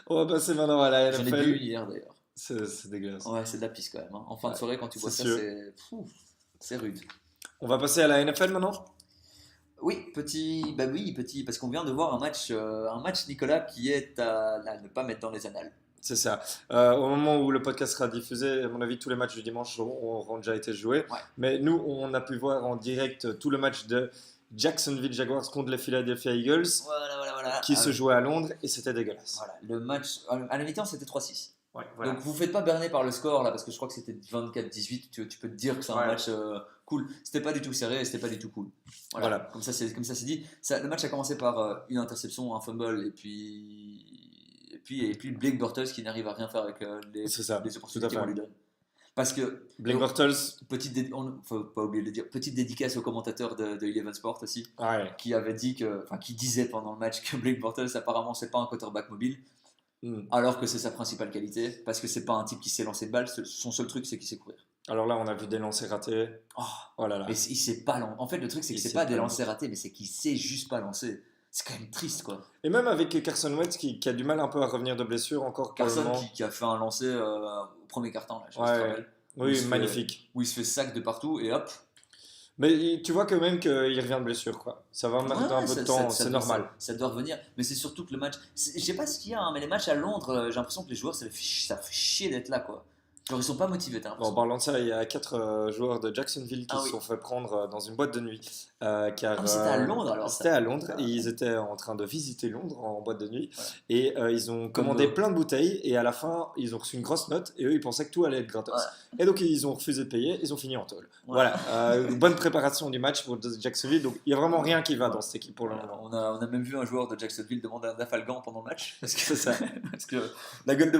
on va passer maintenant à la J'en ai bu NFL. hier d'ailleurs. C'est dégueulasse. Ouais, c'est de la pisse quand même. Hein. En fin de Ouais, soirée, quand tu bois c'est ça, sûr. c'est rude. On va passer à la NFL maintenant. Oui, petit, parce qu'on vient de voir un match Nicolas qui est à ne pas mettre dans les annales. C'est ça. Au moment où le podcast sera diffusé, à mon avis, tous les matchs du dimanche auront déjà été joués. Ouais. Mais nous, on a pu voir en direct tout le match de Jacksonville Jaguars contre les Philadelphia Eagles Voilà. qui se jouait à Londres et c'était dégueulasse. Voilà, le match, à la mi-temps, c'était 3-6. Ouais, voilà. Donc vous ne faites pas berner par le score là, parce que je crois que c'était 24-18. Tu peux te dire que c'est un Ouais. match cool. C'était pas du tout serré, c'était pas du tout cool. Voilà. Comme ça c'est dit. Le match a commencé par une interception, un fumble et puis Blake Bortles qui n'arrive à rien faire avec C'est ça, les tout à opportunités fait. qu'on lui donne. Parce que Blake Bortles, faut pas oublier de le dire, petite dédicace au commentateur de Eleven Sport aussi, ouais. qui disait pendant le match que Blake Bortles apparemment c'est pas un quarterback mobile. Alors que c'est sa principale qualité, parce que c'est pas un type qui sait lancer de balle, son seul truc c'est qu'il sait courir. Alors là, on a vu des lancers ratés. Oh là là. Mais il sait pas lancer. En fait, le truc c'est que c'est pas des lancers ratés, mais c'est qu'il sait juste pas lancer. C'est quand même triste quoi. Et même avec Carson Wentz qui a du mal un peu à revenir de blessure encore. Carson qui a fait un lancer au premier carton là, je sais pas si tu te rappelles. Oui, magnifique. Où il se fait sac de partout et hop. Mais tu vois quand même qu'il revient de blessure, quoi. Ça va mettre un peu de temps, c'est normal. Ça doit revenir, mais c'est surtout que le match. Je sais pas ce qu'il y a, hein, mais les matchs à Londres, j'ai l'impression que les joueurs, ça fait chier d'être là, quoi. Genre, ils sont pas motivés, t'as Bon, l'impression. en parlant de ça, il y a 4 joueurs de Jacksonville qui se sont fait prendre dans une boîte de nuit. Car, mais c'était à Londres alors. C'était à Londres et ils étaient en train de visiter Londres en boîte de nuit. Ouais. Et ils ont commandé plein de bouteilles et à la fin, ils ont reçu une grosse note et eux, ils pensaient que tout allait être gratos. Ouais. Et donc, ils ont refusé de payer, ils ont fini en tôle. Voilà, bonne préparation du match pour Jacksonville. Donc, il n'y a vraiment rien qui va dans cette équipe pour le moment. On a même vu un joueur de Jacksonville demander un Dafalgan pendant le match. Parce que c'est ça. Parce que la gueule de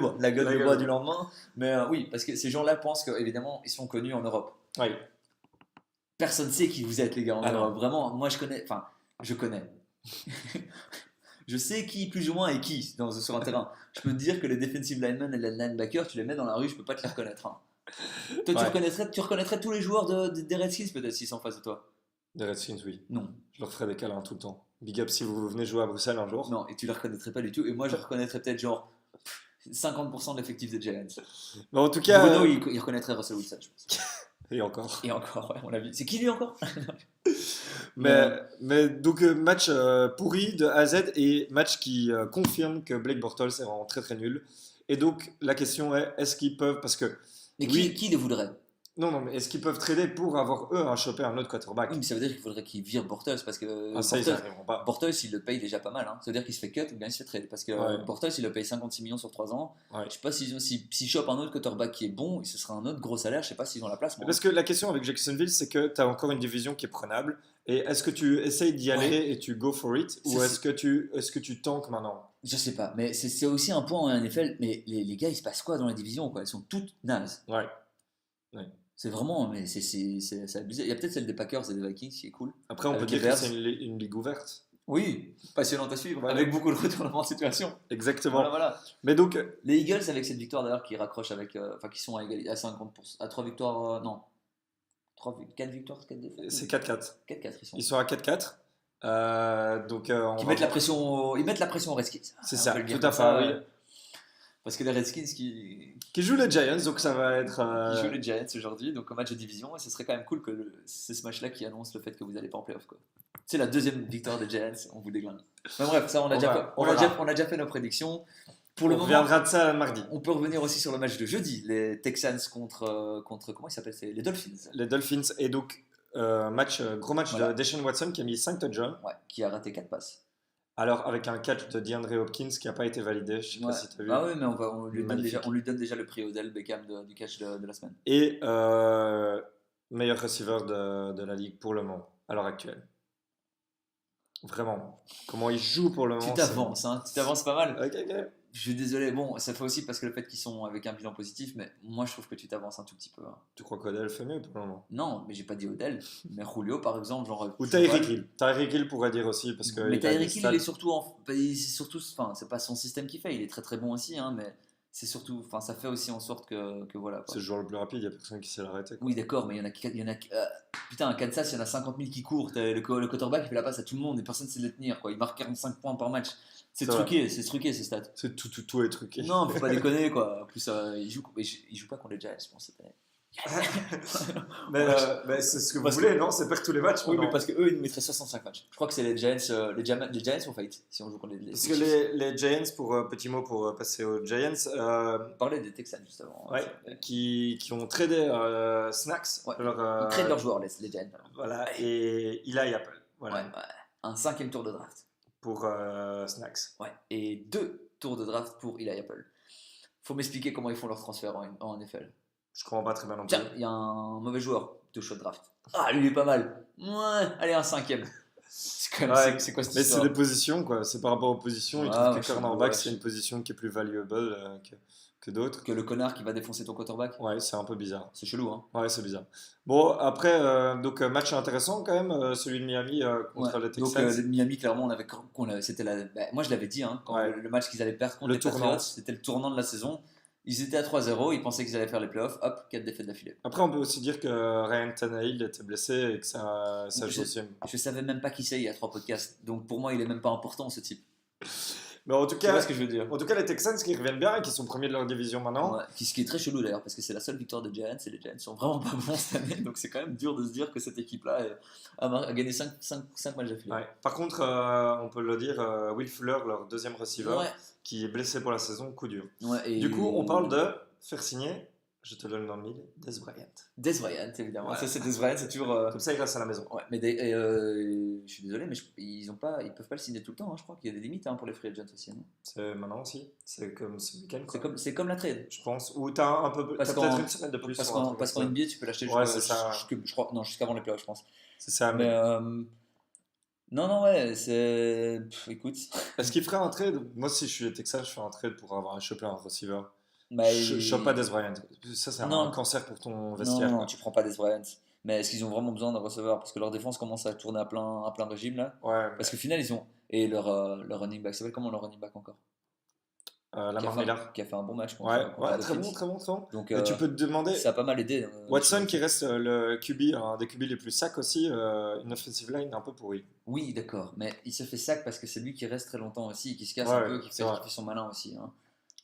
bois du lendemain. Mais oui, parce que ces gens-là pensent qu'évidemment, ils sont connus en Europe. Oui. Personne ne sait qui vous êtes, les gars, en Europe. Vraiment, moi, je connais. Je sais qui plus ou moins est qui sur un terrain. Je peux te dire que les defensive linemen et les linebackers, tu les mets dans la rue, je peux pas te les reconnaître. Hein. Toi, tu reconnaîtrais tous les joueurs des Redskins peut-être s'ils sont en face de toi. Des Redskins, oui. Non. Je leur ferai des câlins tout le temps. Big up si vous venez jouer à Bruxelles un jour. Non, et tu les reconnaîtrais pas du tout. Et moi, je reconnaîtrais peut-être genre 50% de l'effectif des Giants. Mais en tout cas, Bruno, il reconnaîtrait Russell Wilson, je pense. Et encore. Et encore, ouais, on l'a vu. C'est qui lui encore? mais donc match pourri de A à Z et match qui confirme que Blake Bortles est vraiment très très nul. Et donc la question est qu'ils peuvent, parce que mais qui les voudrait? Non, mais est-ce qu'ils peuvent trader pour avoir eux à choper un autre quarterback? Oui, mais ça veut dire qu'il faudrait qu'ils virent Bortles parce que ça ils n'arriveront pas. Bortles il le paye déjà pas mal. Hein. Ça veut dire qu'il se fait cut ou bien il se fait trade parce que Bortles il le paye 56 millions sur 3 ans. Ouais. Je sais pas s'ils chopent un autre quarterback qui est bon, ce sera un autre gros salaire. Je sais pas s'ils ont la place. Parce que la question avec Jacksonville, c'est que tu as encore une division qui est prenable. Et est-ce que tu essayes d'y aller et tu go for it ou est-ce que tu tankes maintenant? Je sais pas, mais c'est aussi un point en NFL. Mais les gars, il se passe quoi dans la division quoi? Elles sont toutes nazes. Ouais. C'est vraiment, mais c'est abusé. Il y a peut-être celle des Packers et des Vikings qui est cool. Après, on peut dire que c'est une ligue ouverte. Oui, passionnante à suivre, avec beaucoup de retournements de situation. Exactement. Voilà. Mais donc, les Eagles, avec cette victoire d'ailleurs, qui raccrochent qui sont à 50%, à 3 victoires, 4 victoires, 4 défaites. C'est 4-4. 4-4, ils sont à 4-4. Ils mettent la pression aux Redskins. C'est ça, tout à fait, oui. Parce que les Redskins qui jouent les Giants, donc ça va être. Qui jouent les Giants aujourd'hui, donc au match de division, et ce serait quand même cool que c'est ce match-là qui annonce le fait que vous n'allez pas en playoff. C'est la deuxième victoire des Giants, on vous déglingue. Mais bref, ça on a déjà fait nos prédictions. Pour le moment, reviendra de ça mardi. On peut revenir aussi sur le match de jeudi, les Texans contre comment ils s'appellent, les Dolphins. Les Dolphins, et donc gros match de Deshaun Watson qui a mis 5 touchdowns. Ouais, qui a raté 4 passes. Alors, avec un catch de DeAndre Hopkins qui n'a pas été validé, je sais Ouais. pas si tu as vu. Ah oui, mais Magnifique. on lui donne déjà le prix Odell Beckham du catch de la semaine. Et meilleur receiver de la ligue pour le moment, à l'heure actuelle. Vraiment. Comment il joue pour le Tu moment, t'avances, hein, tu t'avances pas mal. Ok, ok. Je suis désolé, bon, ça fait aussi parce que le fait qu'ils sont avec un bilan positif, mais moi je trouve que tu t'avances un tout petit peu, hein. Tu crois qu'Odell fait mieux pour le moment? Non, mais j'ai pas dit Odell, mais Julio par exemple, genre. Ou tu vois, Tyreek Hill. Tyreek Hill pourrait dire aussi, parce mais qu'il a des Tyreek Hill, il est stats. surtout enfin, c'est pas son système qui fait, il est très très bon aussi, hein, mais c'est surtout, enfin, ça fait aussi en sorte que voilà, C'est quoi. le joueur le plus rapide, il n'y a personne qui sait l'arrêter, quoi. Oui, d'accord, mais putain, à Kansas, il y en a 50 000 qui courent. Le quarterback, il fait la passe à tout le monde et personne ne sait les tenir, quoi. Il marque 45 points par match. C'est vrai. C'est truqué ces stats. C'est tout est truqué. Non, faut pas déconner, quoi. En plus, il joue pas contre les Giants, je pense, cette année. Mais c'est ce que vous Parce voulez, non? C'est perdre tous les matchs Oui, mais maintenant. parce qu'eux, ils nous mettraient 65 matchs. Je crois que c'est les Giants, les Giants ont faillite si on joue contre les Parce que les Giants, pour petit mot pour passer aux Giants, On parlait des Texans juste avant. ouais, qui ont tradé Snacks, Ouais. leur, Ils traitent leurs joueurs, les Giants. Alors. voilà, et Eli Apple, voilà, Ouais. Un 5e tour de draft. pour Snacks. Ouais. Et 2 tours de draft pour Eli Apple. Faut m'expliquer comment ils font leur transfert en NFL. Je comprends pas très bien non plus. Tiens, il y a un mauvais joueur, 2 choix de draft. Ah, lui, il est pas mal. Ouais, allez, un 5e. C'est quand même, Ouais, c'est quoi cette mais c'est histoire? des positions, quoi. C'est par rapport aux positions. Ils Ouais, trouvent ouais, que je sais, cornerback, ouais, c'est une position qui est plus valuable que d'autres. Que le connard qui va défoncer ton quarterback, Ouais, c'est un peu bizarre. c'est chelou, hein. Ouais, c'est bizarre. Bon, après, donc match intéressant quand même, celui de Miami contre Ouais. les Donc, Texans. Miami, clairement, c'était moi, je l'avais dit, hein, quand Ouais. le match qu'ils allaient perdre contre Le les tournant. Patriots, c'était le tournant de la saison. Ils étaient à 3-0, ils pensaient qu'ils allaient faire les playoffs. Hop, 4 défaites d'affilée. Après, on peut aussi dire que Ryan Tannehill était blessé et que ça joue aussi. Je savais même pas qui c'est il y a 3 podcasts. Donc, pour moi, il est même pas important, ce type. Mais en tout Tu vois cas, ce que je veux dire? les Texans qui reviennent bien et qui sont premiers de leur division maintenant. Ouais, ce qui est très chelou d'ailleurs, parce que c'est la seule victoire des Giants et les Giants sont vraiment pas bons cette année, donc c'est quand même dur de se dire que cette équipe-là a gagné 5 matchs d'affilée. Ouais. Par contre, on peut le dire, Will Fuller, leur deuxième receiver, Ouais. qui est blessé pour la saison, coup dur. Ouais, et Du coup, on parle de faire signer, je te donne dans le mille, Dez Bryant. Dez Bryant, évidemment. Ouais. Ça, c'est Dez Bryant, c'est toujours. Comme ça, il reste à la maison. Ouais, mais je suis désolé, mais ils peuvent pas le signer tout le temps, hein. Je crois qu'il y a des limites, hein, pour les free agents aussi, non? C'est maintenant aussi. C'est comme ce week-end. quoi. C'est comme la trade. Je pense. Ou t'as un peu, Parce t'as qu'en- peut-être une semaine de plus. Parce sur un qu'en truc parce comme qu'en ça. NBA, tu peux l'acheter Ouais, c'est ça. je crois, non, jusqu'avant les playoffs, je pense. C'est ça. Mais non, ouais, c'est. Écoute. Est-ce qu'il ferait un trade? Moi, si je suis les Texans, je fais un trade pour avoir choper un receiver. Bah, Je chope pas Dez Bryant. Ça, c'est Non. un cancer pour ton Non, vestiaire. non, quoi. tu prends pas Dez Bryant. Mais est-ce qu'ils ont vraiment besoin d'un receveur? Parce que leur défense commence à tourner à plein régime là. Ouais, mais, Parce qu'au final, ils ont. Et leur running back, ça s'appelle comment leur running back encore? Lamar Miller. Qui a fait un bon match contre, Ouais, contre les très Dolphins. bon, très bon, très bon. Donc, Mais tu peux te demander. ça a pas mal aidé. Watson qui reste le QB, un des QB les plus sacs aussi, une offensive line un peu pourrie. Oui, d'accord. Mais il se fait sac parce que c'est lui qui reste très longtemps aussi, qui se casse Ouais, un peu, c'est vrai. qui fait son malin aussi, hein.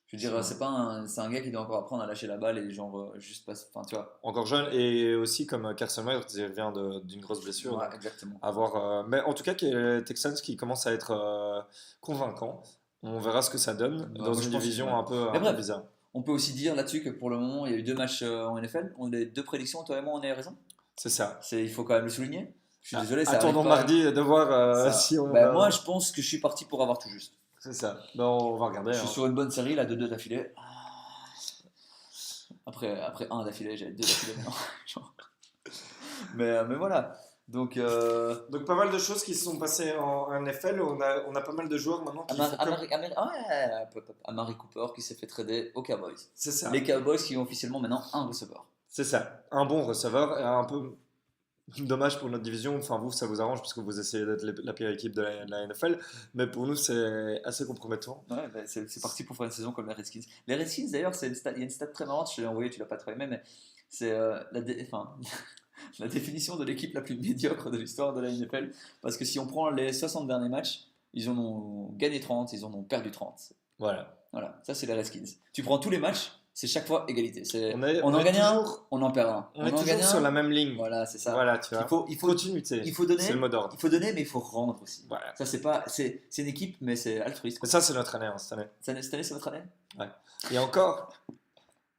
Je veux C'est dire, vrai. c'est un gars qui doit encore apprendre à lâcher la balle et genre juste pas. Enfin, tu vois. Encore jeune et aussi comme Carson Wentz, il revient d'une grosse blessure. Ouais, donc exactement. à voir, mais en tout cas, qu'il y ait les Texans qui commencent à être convaincants. On verra ce que ça donne dans moi, je une pense que division ouais. un peu Mais bref. bizarre. On peut aussi dire là-dessus que pour le moment, il y a eu 2 matchs en NFL. On a 2 prédictions, toi et moi, on a eu raison. C'est ça. Il faut quand même le souligner. Je suis désolé, ça Attendons arrive pas. mardi de voir Ça- si on. Bah, moi, je pense que je suis parti pour avoir tout juste. C'est ça. Ben, on va regarder. Je suis hein. sur une bonne série, là, de 2 d'affilée. Après 1 d'affilée, j'avais 2 d'affilée maintenant. Genre. Mais voilà. Donc, Donc pas mal de choses qui se sont passées en NFL. On a pas mal de joueurs maintenant qui font comme- Amari Cooper qui s'est fait trader aux Cowboys. C'est ça. Les Cowboys qui ont officiellement maintenant un receveur. C'est ça. Un bon receveur et un peu dommage pour notre division. Enfin vous, ça vous arrange parce que vous essayez d'être la pire équipe de la NFL. Mais pour nous, c'est assez compromettant. Ouais, bah, c'est parti pour faire une saison comme les Redskins. Les Redskins, d'ailleurs, il y a une stat très marrante, je te l'ai envoyé, tu l'as pas trop aimé, mais c'est la définition de l'équipe la plus médiocre de l'histoire de la NFL. Parce que si on prend les 60 derniers matchs, ils en ont gagné 30, ils en ont perdu 30. Voilà. Voilà, ça c'est les Redskins. Tu prends tous les matchs, c'est chaque fois égalité. On en est gagne toujours- un, on en perd un. On est en toujours gagne sur un, la même ligne. voilà, c'est ça. Voilà, tu vois. Il faut Continuité. il faut donner. C'est le mot d'ordre. Il faut donner, mais il faut rendre aussi. Voilà. Ça, c'est une équipe, mais c'est altruiste. Mais ça, c'est notre année hein, cette année. Cette année, c'est votre année? Et encore.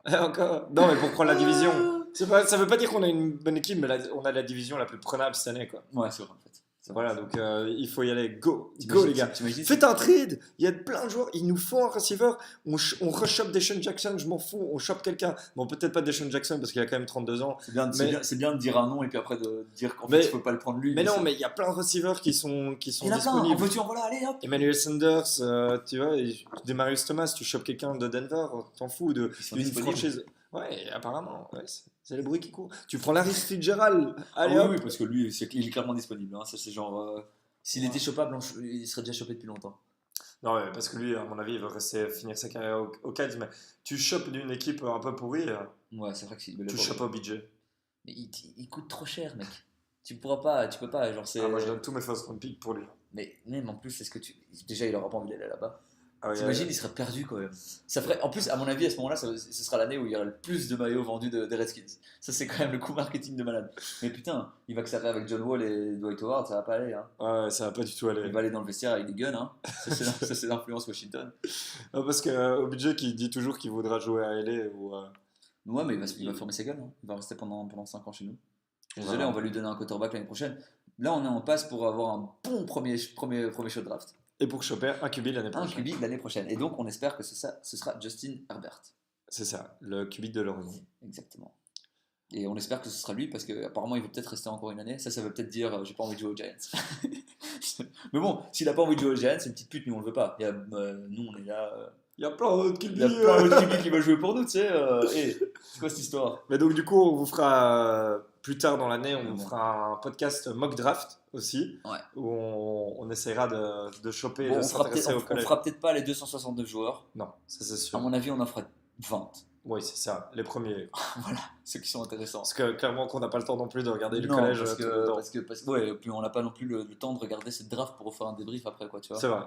Et encore. Non, mais pour prendre la division. Ça veut pas dire qu'on a une bonne équipe, mais on a la division la plus prenable cette année, quoi. Ouais, c'est vrai, en fait. Voilà, donc il faut y aller. Go T'imagines- les gars. t'imagines- Faites un trade. Il y a plein de joueurs. Il nous faut un receiver. On rechoppe Deshaun Jackson. Je m'en fous. On chope quelqu'un. Bon, peut-être pas Deshaun Jackson parce qu'il a quand même 32 ans. C'est bien, Mais- c'est bien de dire un nom et puis après de dire qu'en Mais- fait il faut pas le prendre lui. Mais non, mais il y a plein de receivers qui sont il y en a plein. En disponibles. veux-tu en voilà, allez hop. Emmanuel Sanders, tu vois, Demarius Thomas, tu chopes quelqu'un de Denver, t'en fous d'une Ils sont disponibles. franchise. Ouais, apparemment, ouais, c'est le bruit qui court. Tu prends Larry Fitzgerald, Ah allez oui, hop. oui, parce que lui, il est clairement disponible. Hein. Ça, c'est genre. S'il était chopable, il serait déjà chopé depuis longtemps. Non, ouais, parce que lui, à mon avis, il veut rester finir sa carrière au Cavs, mais tu chopes d'une équipe un peu pourrie, Ouais, c'est vrai que c'est. tu chopes au budget. Mais il coûte trop cher, mec. Tu peux pas, genre c'est. Moi, je donne tous mes first round picks pour lui. Mais même en plus, est-ce que tu. Déjà, il aura pas envie d'aller là-bas. Ah ouais, T'imagines, il serait perdu quand même. Ça ferait. En plus, à mon avis, à ce moment-là, ce sera l'année où il y aura le plus de maillots vendus des Redskins. Ça, c'est quand même le coup marketing de malade. Mais putain, il va que ça fait avec John Wall et Dwight Howard, ça va pas aller. Hein. ouais, ça va pas du tout aller. Il va aller dans le vestiaire avec des guns. Hein. Ça, c'est l'influence Washington. Non, parce qu'au budget, qui dit toujours qu'il voudra jouer à LA ou. Ouais, mais il va fermer ses gueules. Hein. Il va rester pendant 5 ans chez nous. Désolé, Voilà. on va lui donner un quarterback l'année prochaine. Là, on est en passe pour avoir un bon premier show de draft. Et pour choper un QB l'année Un prochaine. QB l'année prochaine. Et donc, on espère que ce sera Justin Herbert. C'est ça, le QB de l'Oregon. Exactement. Et on espère que ce sera lui parce qu'apparemment, il veut peut-être rester encore une année. Ça veut peut-être dire j'ai pas envie de jouer aux Giants. Mais bon, s'il a pas envie de jouer aux Giants, c'est une petite pute, nous on le veut pas. Nous, on est là. Il y a plein d'autres QB. Il y a plein d'autres QB qui veulent jouer pour nous, tu sais. C'est quoi cette histoire? Mais donc du coup, on vous fera plus tard dans l'année, on vous Bon. fera un podcast mock draft aussi, Ouais. où on essaiera de choper, Bon, de on s'intéresser au collège. fera peut-être pas les 269 joueurs. Non, ça c'est À sûr. mon avis, on en fera 20. Oui, c'est ça, les premiers. Voilà, ceux qui sont intéressants. Parce que clairement qu'on n'a pas le temps non plus de regarder le Non, collège parce tout le temps. ouais, puis on n'a pas non plus le temps de regarder cette draft pour refaire un débrief après, quoi, tu vois. C'est vrai.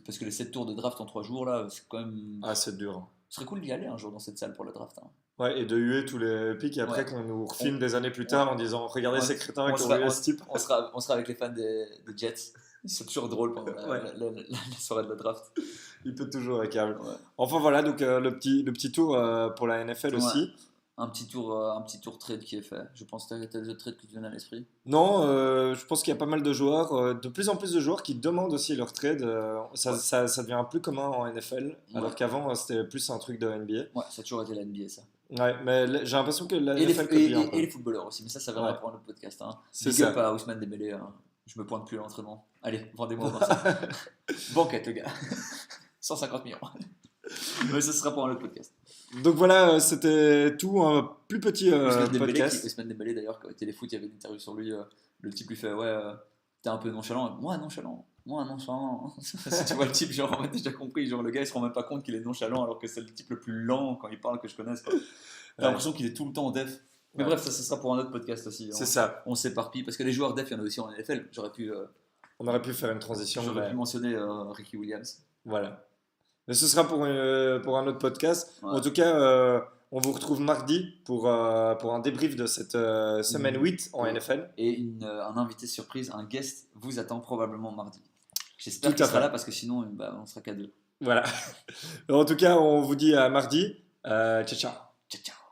Parce que les 7 tours de draft en 3 jours, là, c'est quand même. Ah, c'est dur. Hein. Ce serait cool d'y aller un jour dans cette salle pour le draft. Hein. Ouais, et de huer tous les pics et après Ouais. qu'on nous refilme des années plus tard en disant regardez ces crétins qui ont hué ce type. On sera avec les fans des Jets. C'est toujours drôle pendant la soirée de la draft. Il peut toujours être câble. Ouais. Enfin voilà, donc le petit tour pour la NFL Ouais. aussi. Un petit tour trade qui est fait. Je pense que tu as d'autres trades qui te viennent à l'esprit. Non, je pense qu'il y a pas mal de joueurs, de plus en plus de joueurs qui demandent aussi leur trade. Ça devient plus commun en NFL, alors Ouais. qu'avant c'était plus un truc de NBA. Ouais, ça a toujours été la NBA, ça. Ouais, mais j'ai l'impression que la Et les, NFL copie un peu. et les footballeurs aussi, mais ça viendra Ouais. pour un autre podcast. Hein. C'est Big ça. up à Ousmane Dembélé. Hein. Je me pointe plus à l'entraînement. Allez, vendez-moi comme ça. Banquette, le gars. 150 millions. Mais ce sera pour un autre podcast. Donc voilà, c'était tout, un plus petit podcast. Ousmane Dembélé, d'ailleurs, quand Téléfoot, il y avait une interview sur lui. Le type lui fait ouais, t'es un peu nonchalant. Moi, nonchalant. Si tu vois le type, genre, on a déjà compris. Genre, le gars, il se rend même pas compte qu'il est nonchalant alors que c'est le type le plus lent quand il parle que je connaisse. Quoi. T'as l'impression qu'il est tout le temps en def. Mais Ouais. bref, ça, ce sera pour un autre podcast aussi. C'est ça. On s'éparpille parce que les joueurs def, il y en a aussi en NFL. On aurait pu faire une transition. J'aurais mais pu mentionner Ricky Williams. Voilà. Mais ce sera pour un autre podcast. Ouais. En tout cas, on vous retrouve mardi pour un débrief de cette semaine 8 en Ouais. NFL. Et un invité surprise, un guest, vous attend probablement mardi. J'espère Tout qu'il à sera fait. là parce que sinon, on sera qu'à deux. Voilà. En tout cas, on vous dit à mardi. Ciao, ciao. Ciao, ciao.